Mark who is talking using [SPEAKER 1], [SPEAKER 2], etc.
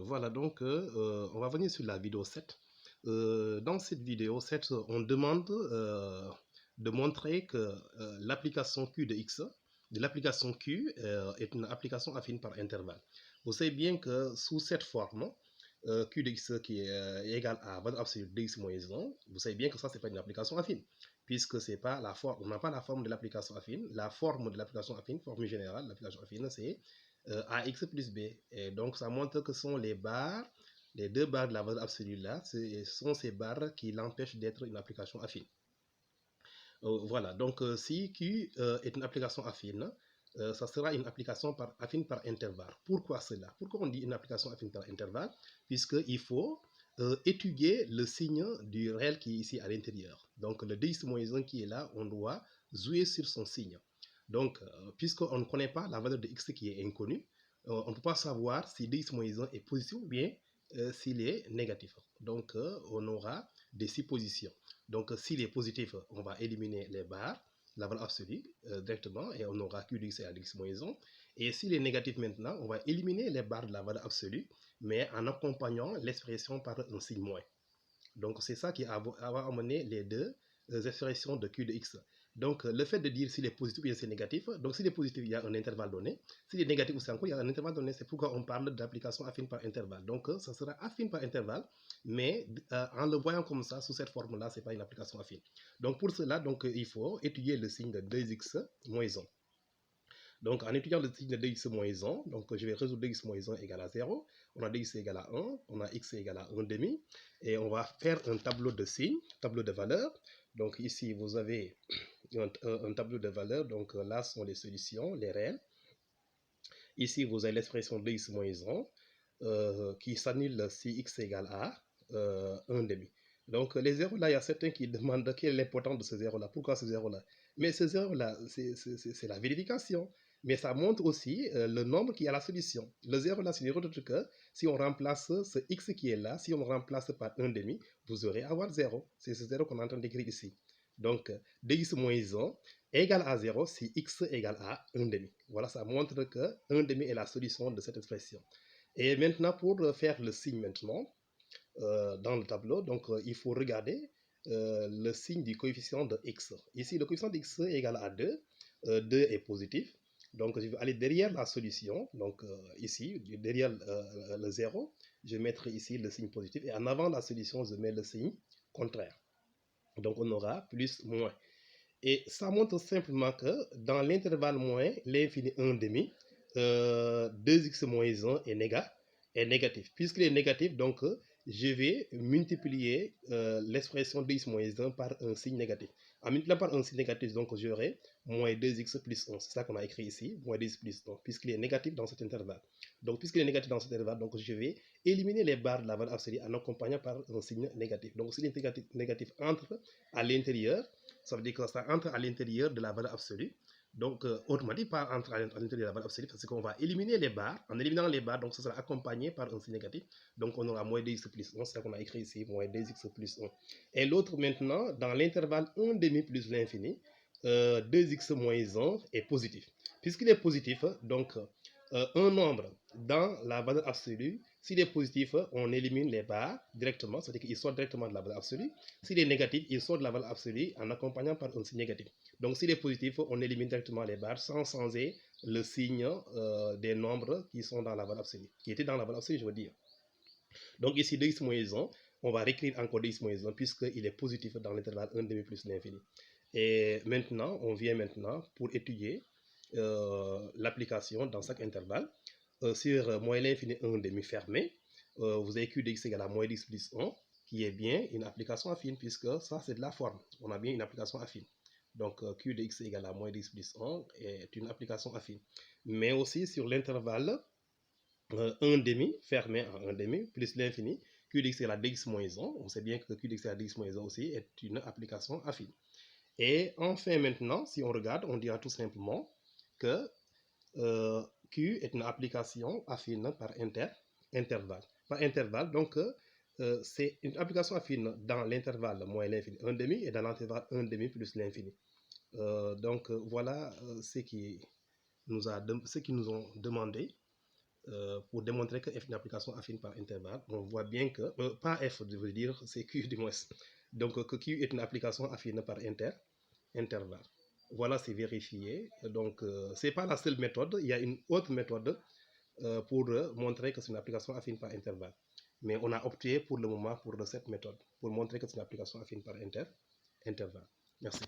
[SPEAKER 1] Voilà, donc on va venir sur la vidéo 7. Dans cette vidéo 7, on demande de montrer que l'application Q de X, de l'application Q, est une application affine par intervalle. Vous savez bien que sous cette forme, Q de X qui est égal à valeur absolue de X moins 1, vous savez bien que ça, c'est pas une application affine, puisque c'est pas la forme, on n'a pas la forme de l'application affine. La forme de l'application affine, forme générale de l'application affine, c'est AX plus B. Et donc, ça montre que sont les barres, les deux barres de la valeur absolue là, ce sont ces barres qui l'empêchent d'être une application affine. Voilà, donc si Q est une application affine, ça sera une application affine par intervalle. Pourquoi cela? Pourquoi on dit une application affine par intervalle? Puisqu'il faut étudier le signe du réel qui est ici à l'intérieur. Donc le dx-1 qui est là, on doit jouer sur son signe. Donc, puisqu'on ne connaît pas la valeur de x qui est inconnue, on ne peut pas savoir si dx-1 est positif ou bien s'il est négatif. Donc, on aura des suppositions. Donc, s'il est positif, on va éliminer les barres, la valeur absolue directement, et on aura Q de x et dx moins 1. Et s'il est négatif maintenant, on va éliminer les barres de la valeur absolue, mais en accompagnant l'expression par un signe moins. Donc, c'est ça qui va amener les deux expressions de Q de x. Donc, le fait de dire s'il est positif ou bien c'est négatif, donc s'il est positif, il y a un intervalle donné. S'il est négatif aussi encore, il y a un intervalle donné. C'est pourquoi on parle d'application affine par intervalle. Donc, ça sera affine par intervalle, mais en le voyant comme ça, sous cette forme-là, ce n'est pas une application affine. Donc, pour cela, donc, il faut étudier le signe de 2x moins 1. Donc, en étudiant le signe de dx moins 1, donc je vais résoudre dx moins 1 égale à 0. On a dx égale à 1, on a x égale à 1 demi. Et on va faire un tableau de signes, tableau de valeurs. Donc, ici, vous avez un tableau de valeurs. Donc, là sont les solutions, les réels. Ici, vous avez l'expression dx moins 1 qui s'annule si x égale à 1 demi. Donc, les zéros là, il y a certains qui demandent quelle est l'importance de ce zéro là. Pourquoi ce zéro là? Mais ce zéro là, c'est la vérification. Mais ça montre aussi le nombre qui est à la solution. Le zéro là, c'est rien d'autre que si on remplace ce x qui est là, si on le remplace par 1 demi, vous aurez à avoir 0. C'est ce 0 qu'on est en train d'écrire ici. Donc, dx moins 1 égale à 0 si x égale à 1 demi. Voilà, ça montre que 1 demi est la solution de cette expression. Et maintenant, pour faire le signe maintenant, dans le tableau, donc il faut regarder le signe du coefficient de x. Ici, le coefficient de x est égal à 2. 2 est positif. Donc, je vais aller derrière la solution. Donc, ici, derrière le 0, je vais mettre ici le signe positif. Et en avant la solution, je mets le signe contraire. Donc, on aura plus, moins. Et ça montre simplement que dans l'intervalle moins, l'infini 1 demi, 2x moins 1 est négatif. Puisqu'il est négatif, donc je vais multiplier l'expression 2x moins 1 par un signe négatif. En multipliant par un signe négatif, donc j'aurai moins 2x plus 1. C'est ça qu'on a écrit ici, moins 2x plus 1, puisqu'il est négatif dans cet intervalle. Donc, puisqu'il est négatif dans cet intervalle, donc je vais éliminer les barres de la valeur absolue en accompagnant par un signe négatif. Donc, si le négatif entre à l'intérieur, ça veut dire que ça entre à l'intérieur de la valeur absolue. Donc, autrement dit, pas entre à l'intérieur de la valeur absolue, parce qu'on va éliminer les barres. En éliminant les barres, donc ça sera accompagné par un signe négatif. Donc, on aura moins 2x plus 1, c'est ça qu'on a écrit ici, moins 2x plus 1. Et l'autre maintenant, dans l'intervalle 1 demi plus l'infini, 2x moins 1 est positif. Puisqu'il est positif, donc un nombre dans la valeur absolue, s'il est positif, on élimine les barres directement, c'est-à-dire qu'il sort directement de la valeur absolue. S'il est négatif, il sort de la valeur absolue en accompagnant par un signe négatif. Donc, s'il est positif, on élimine directement les barres sans changer le signe des nombres qui sont dans la valeur absolue, qui étaient dans la valeur absolue, je veux dire. Donc, ici, 2x moins 1, on va réécrire encore 2x moins 1 puisqu'il est positif dans l'intervalle 1 demi plus l'infini. Et maintenant, on vient maintenant pour étudier l'application dans chaque intervalle. Sur moins l'infini 1 demi fermé, vous avez Q de x égale à moins 10 plus 1, qui est bien une application affine, puisque ça c'est de la forme. On a bien une application affine. Donc Q de x égale à moins 10 plus 1 est une application affine. Mais aussi sur l'intervalle 1 demi fermé en 1 demi plus l'infini, Q de x égale à dx moins 1. On sait bien que Q de x égale à dx moins 1 aussi est une application affine. Et enfin maintenant, si on regarde, on dira tout simplement que Q est une application affine par intervalle. Par intervalle, donc c'est une application affine dans l'intervalle moins l'infini 1 demi et dans l'intervalle 1 demi plus l'infini. Donc voilà ce qui nous ont demandé pour démontrer que F est une application affine par intervalle. On voit bien que, pas F, je veux dire, c'est Q du moins. Donc que Q est une application affine par intervalle. Voilà, c'est vérifié. Donc, ce n'est pas la seule méthode. Il y a une autre méthode pour montrer que c'est une application affine par intervalle. Mais on a opté pour le moment pour cette méthode, pour montrer que c'est une application affine par intervalle. Merci.